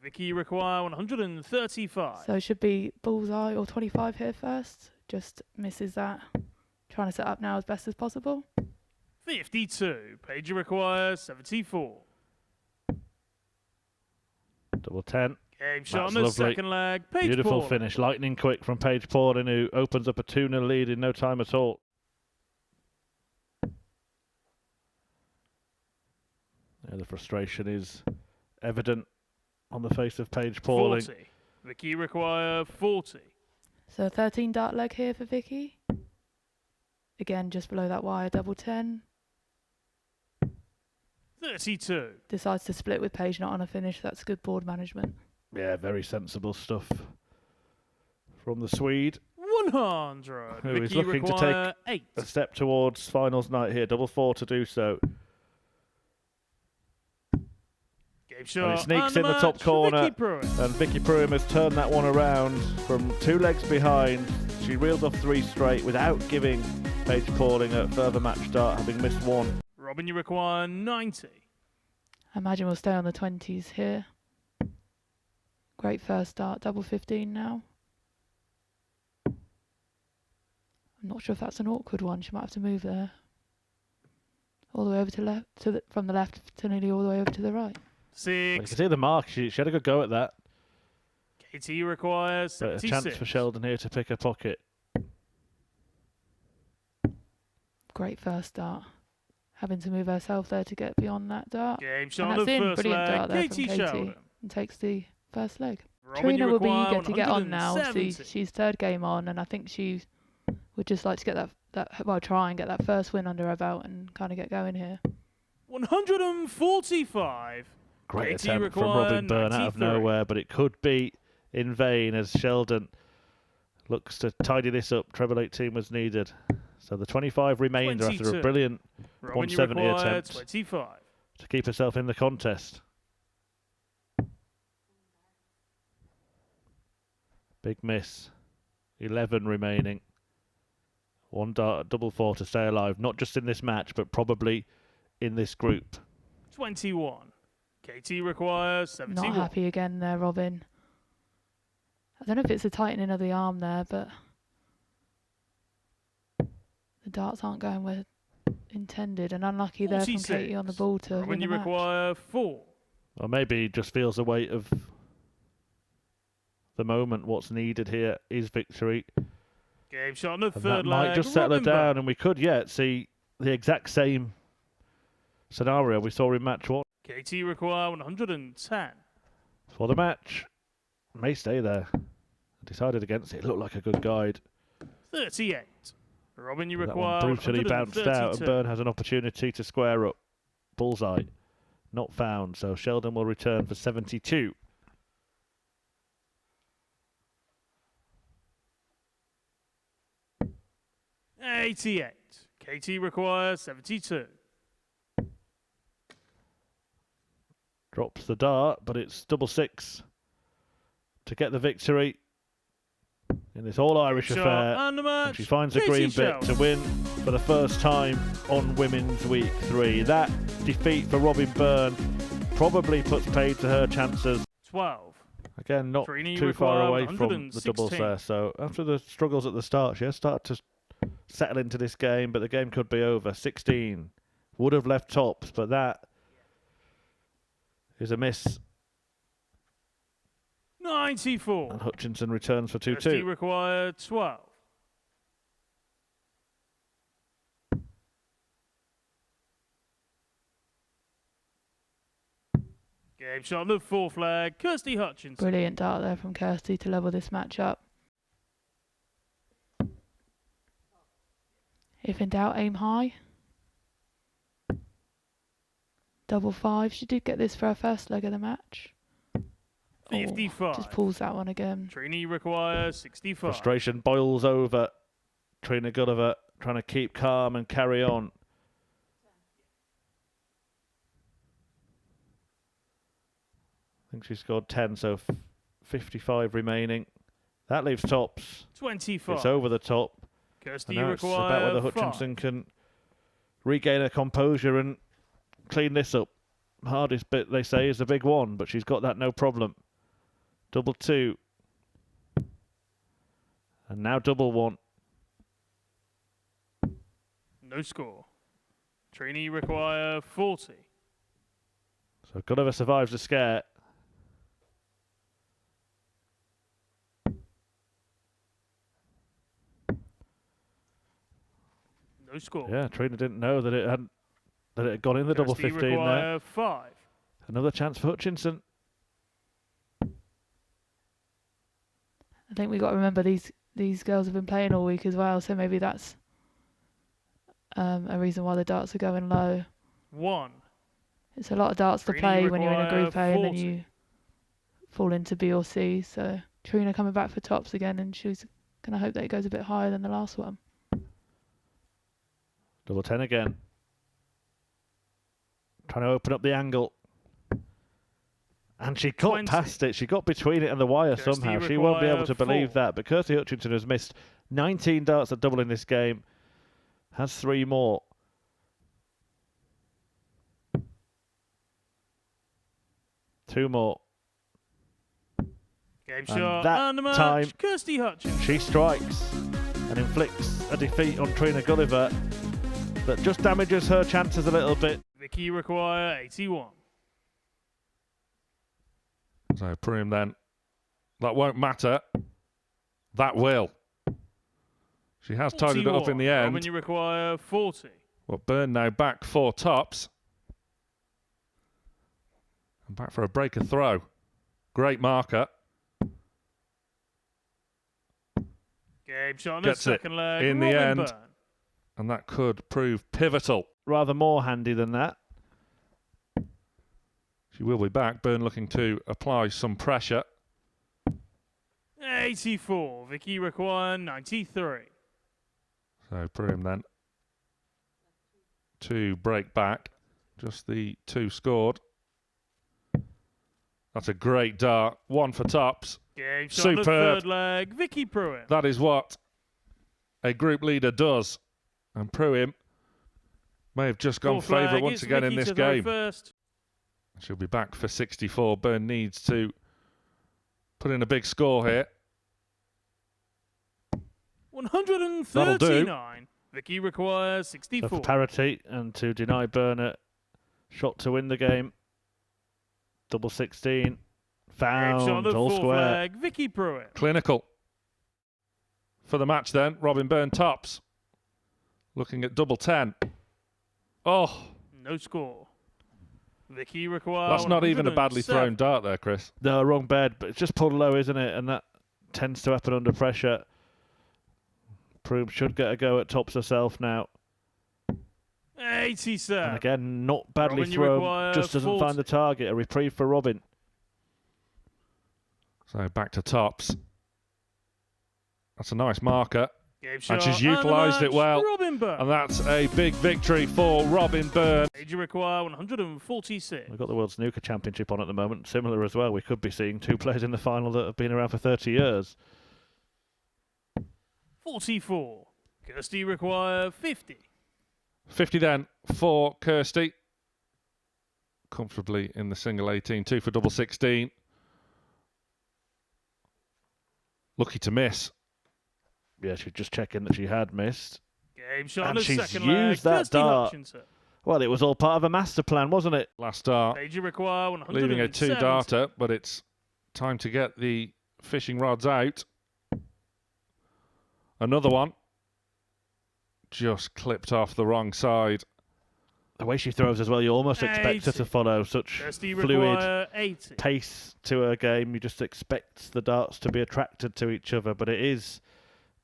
Vicky require 135. So it should be bullseye or 25 here first. Just misses that. Trying to set up now as best as possible. 52. Paige require 74. Double 10. Game shot on That's the lovely. second leg. Paige Beautiful Paul. finish. Lightning quick from Paige Paulin, who opens up a 2-0 lead in no time at all. Yeah, the frustration is evident on the face of Paige Paulin. 40. Vicky require 40. So 13 dart leg here for Vicky. Again, just below that wire, double 10. 32. Decides to split with Paige, not on a finish. That's good board management. Yeah, very sensible stuff from the Swede, 100. who is Vicky looking to require take 8. a step towards finals night here. Double 4 to do so. Game shot. And it sneaks and in the top match, corner. Vicky Puit. And Vicky Pumer has turned that one around from 2 legs behind. She reels off 3 straight without giving Paige Paulin a further match start, having missed 1. Robin, you require 90. I imagine we'll stay on the 20s here. Great first start, double 15 now. I'm not sure if that's an awkward one. She might have to move there. All the way over to left, from the left to nearly all the way over to the right. 6. Well, you can see the mark. She had a good go at that. Katy requires But a 76. chance for Sheldon here to pick a pocket. Great first start. Having to move herself there to get beyond that dart. Game And shot on that's the in. first Brilliant leg. dart there Katy from Sheldon. Katy. And takes the first leg. Robin, Trina you will be require eager to get on now. 170. She's third game on, and I think she would just like to get well, try and get that first win under her belt and kind of get going here. 145. Great Katy attempt from require Robin Bergh out of 93. nowhere, but it could be in vain as Sheldon looks to tidy this up. Treble 18 was needed. So the 25 remains after 22. a brilliant Robin, 170 you require attempt 25. to keep herself in the contest. Big miss. 11 remaining. 1 dart, double 4 to stay alive. Not just in this match, but probably in this group. 21. Katy requires 71. Not happy again there, Robin. I don't know if it's a tightening of the arm there, but the darts aren't going where intended, and unlucky there from 46. Katy on the ball to Robin, win the you match. require 4. Or maybe he just feels the weight of the moment. What's needed here is victory. Game shot on the And third that leg. might just settle her Robin down, Bergh. and we could yet see the exact same scenario we saw in match 1. Katy require 110. For the match, may stay there. Decided against it. It looked like a good guide. 38. Robin, you That require one brutally bounced out, and 132. Bergh has an opportunity to square up. Bullseye. Not found, so Sheldon will return for 72. $88. Katy requires 72. Drops the dart, but it's double 6 to get the victory in this all-Irish Shot affair. and the And match. she finds a Katy green bit Sheldon. to win for the first time on Women's Week 3. That defeat for Robin Bergh probably puts paid to her chances. 12. Again, not Trina, you too far require away from the doubles 116. there. So after the struggles at the start, she has started to settle into this game, but the game could be over. 16. Would have left tops, but that is a miss. 94. And Hutchinson returns for Kirsty 2-2. required 12. Game shot on the fourth flag. Kirsty Hutchinson. Brilliant dart there from Kirsty to level this match up. If in doubt, aim high. Double 5. She did get this for her first leg of the match. 55. Just pulls that one again. Trina requires 65. Frustration boils over Trina Guliver, trying to keep calm and carry on. I think she scored 10, so 55 remaining. That leaves tops. 25. It's over the top. Kirsty And now it's requires about whether 5. Hutchinson can regain her composure and clean this up. Hardest bit, they say, is the big one, but she's got that no problem. Double 2. And now double 1. No score. Trina, you require 40. So Guliver survives the scare. No score. Yeah, Trina didn't know that it had gone in the double Kirsty 15 there. require 5. Another chance for Hutchinson. I think we got to remember these girls have been playing all week as well, so maybe that's a reason why the darts are going low. 1. It's a lot of darts to Trina, play you when you're in a require group A and then 40. you fall into B or C. So Trina coming back for tops again, and she's going to hope that it goes a bit higher than the last one. Double 10 again. Trying to open up the angle. And she got 20. past it. She got between it and the wire Kirsty somehow. She won't be able require to believe 4. that. But Kirsty Hutchinson has missed 19 darts at double in this game. Has 3 more. Two more. Game And shot that and the match. time Kirsty Hutchinson. She strikes and inflicts a defeat on Trina Guliver that just damages her chances a little bit. Vicky require 81. So Purim then. That won't matter. That will. She has tidied it up in the 41. end. Robin, you require 40. Well, Bergh now back 4 tops. And back for a breaker throw. Great marker. Game shot on the Gets it second leg. in the Robin end. Bergh. And that could prove pivotal. Rather more handy than that. She will be back. Bergh looking to apply some pressure. 84. Vicky require 93. So Purim then to break back. Just the 2 scored. That's a great dart. 1 for tops. Game shot on the Superb. third leg. Vicky Puit. That is what a group leader does. And Purim may have just gone Fourth flag, favourite once it's again in Vicky this to throw game. First. She'll be back for 64. Bergh needs to put in a big score here. 139. Vicky requires So 64. for parity and to deny Bergh a shot to win the game. Double 16. Game shot on Found. the All fourth square. leg. Vicky Puit. Clinical. For the match then, Robin Bergh tops. Looking at double 10. Oh, No score. Vicky requires. that's not even a badly thrown dart there, Chris. No, wrong bed, but it's just pulled low, isn't it? And that tends to happen under pressure. Purim should get a go at tops herself now. 87. And again, not badly Robin, you thrown. require Just doesn't 40. find the target. A reprieve for Robin. So back to tops. That's a nice marker. Game shot she's and the utilised it match. well. Robin Bergh. And that's a big victory for Robin Bergh. Paige require 146. We've got the World Snooker Championship on at the moment. Similar as well. We could be seeing 2 players in the final that have been around for 30 years. 44. Kirsty require 50. 50 then for Kirsty. Comfortably in the single 18. 2 for double 16. Lucky to miss. Yeah, she's just checking that she had missed. Game shot on And the she's second leg. used that Kirsty dart. Hutchinson. Well, it was all part of a master plan, wasn't it? Last dart. Paige require 170. Leaving a 2-darter, but it's time to get the fishing rods out. Another one. Just clipped off the wrong side. The way she throws as well, you almost expect her 80. to follow such Kirsty fluid require 80. pace to her game. You just expect the darts to be attracted to each other, but it is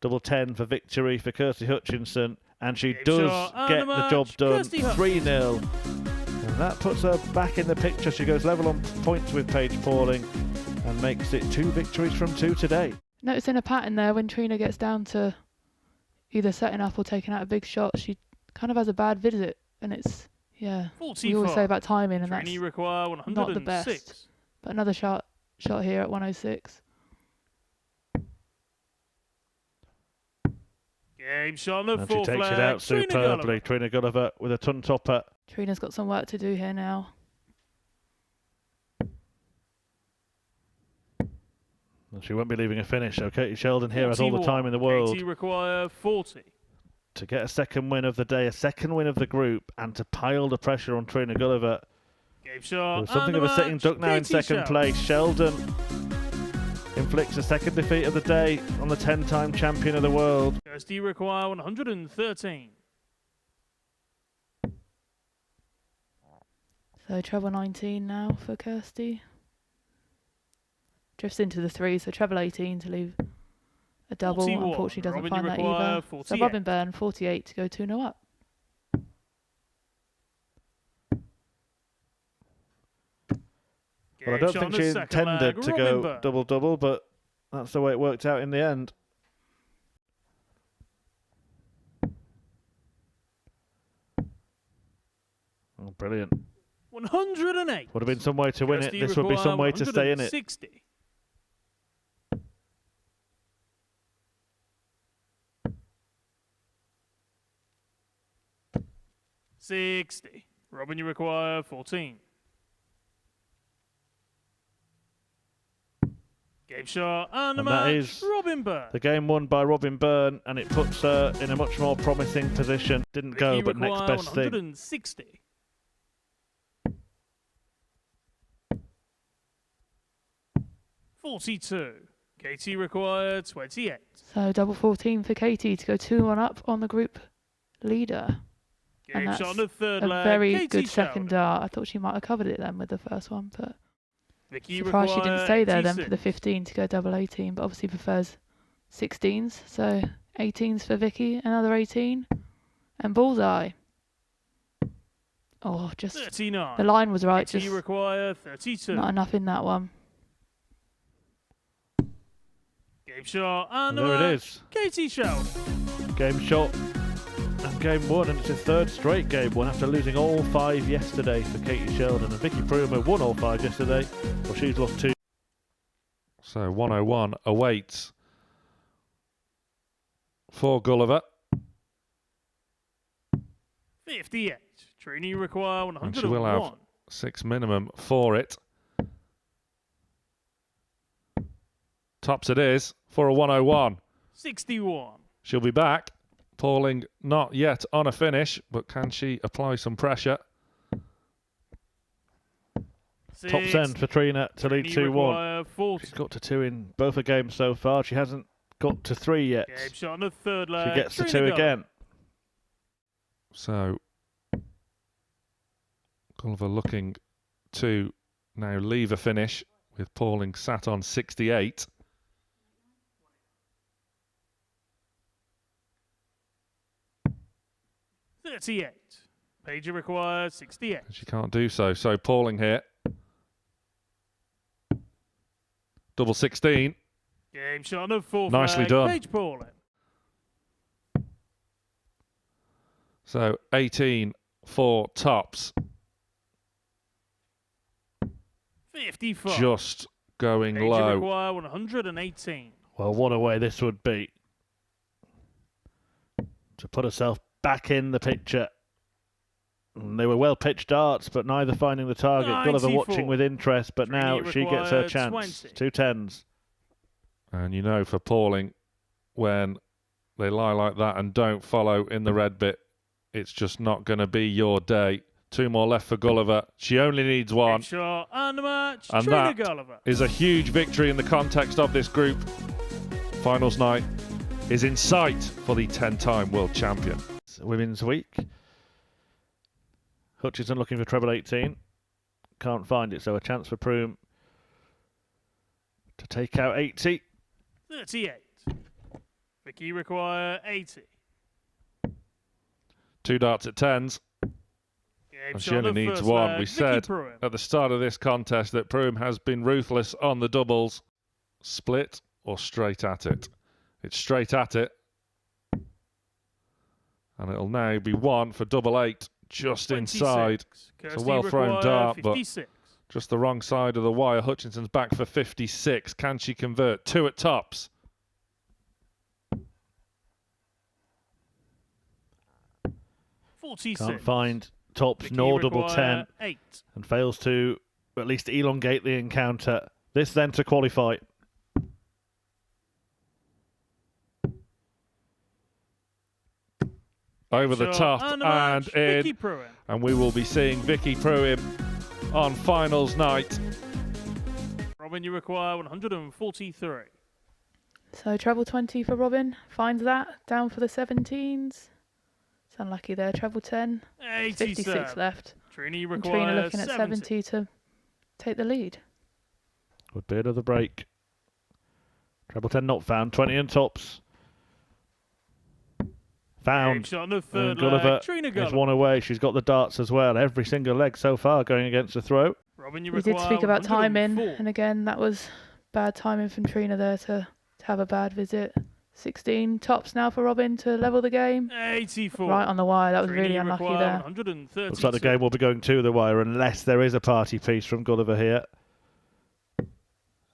double 10 for victory for Kirsty Hutchinson, and she Game does shot and get the the job match. done. Kirsty Hutchinson. 3-0. And that puts her back in the picture. She goes level on points with Paige Pauling and makes it 2 victories from 2 today. Noticing a pattern there when Trina gets down to either setting up or taking out a big shot, she kind of has a bad visit, and it's, yeah, 45. we always say about timing, and Trina that's require 106. not the best. But another shot here at 106. Game shot on the And she fourth takes flag. it out Trina superbly. Guliver. Trina Guliver with a ton topper. Trina's got some work to do here now. And she won't be leaving a finish, so Katy Sheldon here has all the time in the world Katy require 40. to get a second win of the day, a second win of the group, and to pile the pressure on Trina Guliver. Game shot. Who's something of a sitting duck now in second place. Sheldon inflicts a second defeat of the day on the 10-time champion of the world. Kirsty require 113. So treble 19 now for Kirsty. Drifts into the 3, so treble 18 to leave a double. 41. Unfortunately doesn't Robin, find you that require either. 48. So Robin Bergh 48 to go 2-0 up. Well, I don't think she intended to go double-double, but that's the way it worked out in the end. Oh, brilliant. 108. Would have been some way to win it. Kirsty This would be some way to stay in it. 60. $60. Robin, you require 14. Game shot and a And that match. is Robin Bergh. The game won by Robin Bergh, and it puts her in a much more promising position. Didn't go, Vicky but next require best thing. 160. $42. Katy required 28. So double 14 for Katy to go 2-1 up on the group leader. Game that's shot on the third A leg. very Katy good second Sheldon. dart. I thought she might have covered it then with the first one, but Vicky surprised she didn't require stay there then for 86. the 15 to go double 18, but obviously prefers 16s. So 18s for Vicky, another 18, and bullseye. Oh, just 39. the line was right, Katy just require 32. not enough in that one. Game shot and a There it match. is. Katy Sheldon. Game shot and game one, and it's his third straight game one after losing all 5 yesterday for Katy Sheldon. And Vicky Pumer won all 5 yesterday. Well, she's lost 2. So 101 awaits for Guliver. 58. Trina require And she will have 101. 6 minimum for it. Tops it is for a 101. 61. She'll be back. Pauling not yet on a finish, but can she apply some pressure? Top send for Trina to lead 2-1. require 40. She's got to 2 in both her games so far. She hasn't got to 3 yet. Game shot on the third leg. She gets to Trina 2 again. So Culver looking to now leave a finish with Pauling sat on 68. Gulliver. 38. Paige requires 68. She can't do so. So Pauling here. Double 16. Game shot on the fourth Nicely leg. done. Paige Pauling. So 18 for tops. 55. Just going Paige low. require 118. Well, what a way this would be to put herself back in the picture. And they were well pitched darts, but neither finding the target. Gulliver 94. watching with interest, but Trina now she gets her required chance. 20. 2 10s. And you know for Pauling, when they lie like that and don't follow in the red bit, it's just not going to be your day. 2 more left for Gulliver. She only needs 1. Game shot and a match. And Trina that Gulliver. is a huge victory in the context of this group. Finals night is in sight for the 10-time world champion. It's Women's Week. Hutchinson looking for treble 18. Can't find it, so a chance for Pume to take out 80. 38. Vicky require 80. 2 darts at 10s. Game And she shot on only the needs first 1. leg. We Vicky said Pume. at the start of this contest that Pume has been ruthless on the doubles. Split or straight at it? It's straight at it. And it'll now be 1 for double 8 just 26. inside. It's a Kirsty well-thrown require dart, but 56. just the wrong side of the wire. Hutchinson's back for 56. Can she convert? 2 at tops. Can't find tops Vicky nor double require 10 8. and fails to at least elongate the encounter. This then to qualify. over the top And, and Vicky in. Puit. And we will be seeing Vicky Puit on finals night. Robin, you require 143. So treble 20 for Robin. Finds that. Down for the 17s. It's unlucky there. Treble 10. 56 87. left. Trina, you And require Trina looking at 70. 70 to take the lead. Would be another break. Treble 10 not found. 20 and tops. Found. Shot on the And third Guliver leg. Trina is Guliver. one away. She's got the darts as well. Every single leg so far going against the throw. Robin, you We require did speak about timing, 104. and again, that was bad timing from Trina there to have a bad visit. 16 tops now for Robin to level the game. 84. Right on the wire. That was Trina, really you unlucky require there. 132. Looks like the game will be going to the wire unless there is a party piece from Guliver here.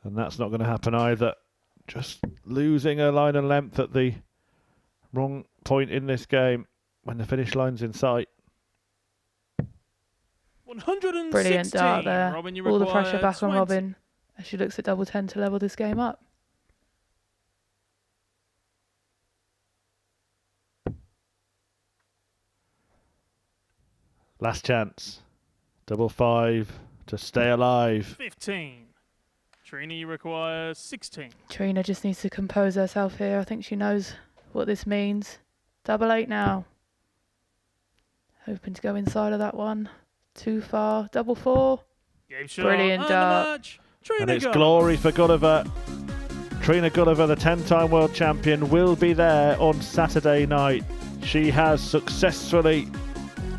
And that's not going to happen either. Just losing a line and length at the wrong point in this game when the finish line's in sight. 116. Brilliant dart there. Robin, you All the require pressure back 20. on Robin as she looks at double 10 to level this game up. Last chance. Double 5 to stay alive. 15. Trina, you require 16. Trina just needs to compose herself here. I think she knows what this means. Double 8 now. Hoping to go inside of that one. Too far. Double 4. Game shot. Brilliant and dart. the match. Trina And it's Guliver. glory for Guliver. Trina Guliver, the 10-time world champion, will be there on Saturday night. She has successfully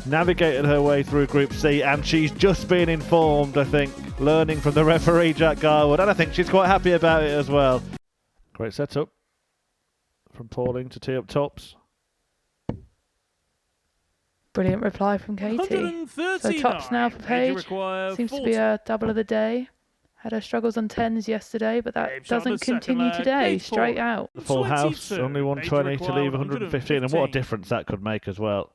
navigated her way through Group C, and she's just been informed, I think, learning from the referee, Jack Garwood, and I think she's quite happy about it as well. Great setup from Pauling to tee up tops. Brilliant reply from Katy. 139. So tops now for Paige, you Paige. require Seems 40. to be a double of the day. Had her struggles on 10s yesterday, but that Game shot on doesn't the second continue leg. today. Big Straight four. out. The full house, 22. only Paige 120 to require leave 115, and what a 115. difference that could make as well.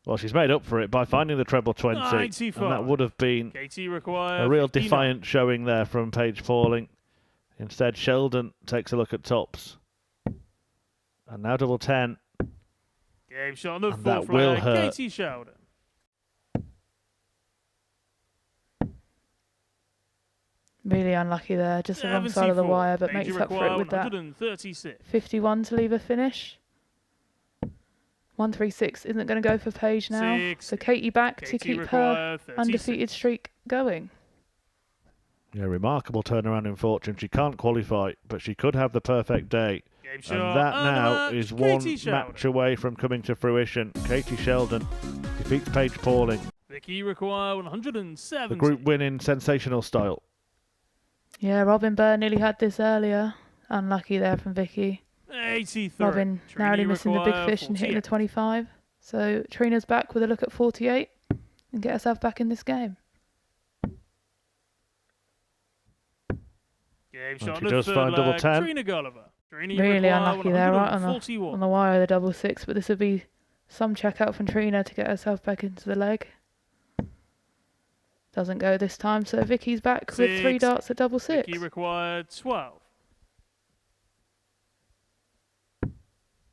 Well, she's made up for it by finding the treble 20, and 95. that would have been Katy require a real 59. defiant showing there from Paige Pauling. Instead, Sheldon takes a look at tops. And now double 10. Game shot on the And that fourth will leg. hurt. Katy Sheldon. Really unlucky there. Just the wrong side of the 74. wire, but Paige makes up for require it with that. 136. 51 to leave a finish. 136 isn't going to go for Paige now. 60. So Katy back to Katy keep her require 36. undefeated streak going. Yeah, remarkable turnaround in fortune. She can't qualify, but she could have the perfect day. Game And shot that and now the match. is Katy one Sheldon. match away from coming to fruition. Katy Sheldon defeats Paige Pauling. Vicky require 170. The group win in sensational style. Yeah, Robin Bergh nearly had this earlier. Unlucky there from Vicky. 83. Robin Trina narrowly missing the big require fish and hitting the 48. 25. So Trina's back with a look at 48 and get herself back in this game. Game shot she on the does third find double leg. 10. Trina Guliver. Trina Really require unlucky there, right on 141. the wire, the double 6. But this would be some check out from Trina to get herself back into the leg. Doesn't go this time. So Vicky's back with 3 6. darts at double 6. Vicky required 12.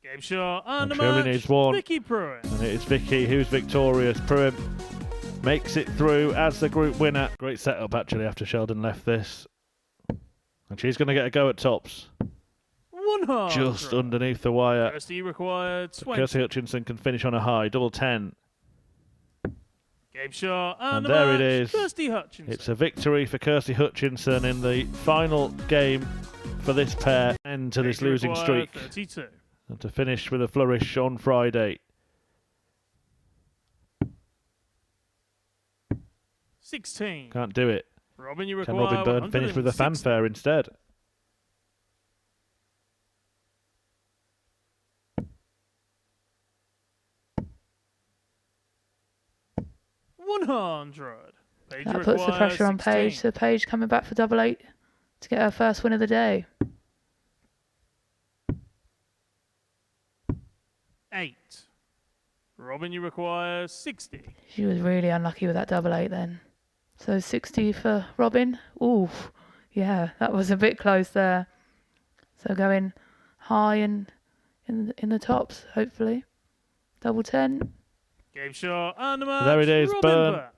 Game shot and the And she only match. needs one. Vicky Puit. And it is Vicky who's victorious. Puit makes it through as the group winner. Great setup actually after Sheldon left this. And she's going to get a go at tops. 100. Just underneath the wire. Kirsty required 20. Kirsty Hutchinson can finish on a high. Double 10. Game shot and, And the there match. it is. Kirsty Hutchinson. It's a victory for Kirsty Hutchinson in the final game for this pair. End to this Vicky losing required streak. 32. And to finish with a flourish on Friday. 16. Can't do it. Robin, you Can require Robin Bergh finish with a 160. fanfare instead? Paige That puts the requires pressure on 16. Paige. So Paige coming back for double 8 to get her first win of the day. 8. Robin, you require 60. She was really unlucky with that double 8 then. So 60 for Robin. Ooh, yeah, that was a bit close there. So going high and in the tops, hopefully. Double 10. Game shot and the match. There it is, Robin Bergh Bergh.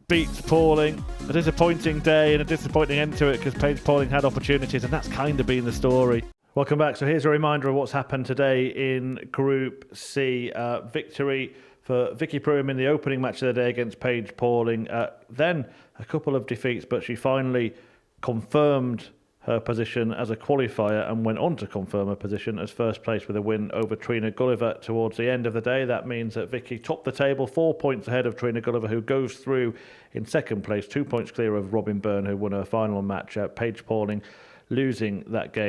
beats Pauling. A disappointing day and a disappointing end to it because Paige Pauling had opportunities, and that's kind of been the story. Welcome back. So here's a reminder of what's happened today in Group C. Victory for Vicky Pumer in the opening match of the day against Paige Pauling. Then a couple of defeats, but she finally confirmed her position as a qualifier and went on to confirm her position as first place with a win over Trina Guliver towards the end of the day. That means that Vicky topped the table 4 points ahead of Trina Guliver, who goes through in second place, 2 points clear of Robin Bergh, who won her final match. Paige Pauling losing that game.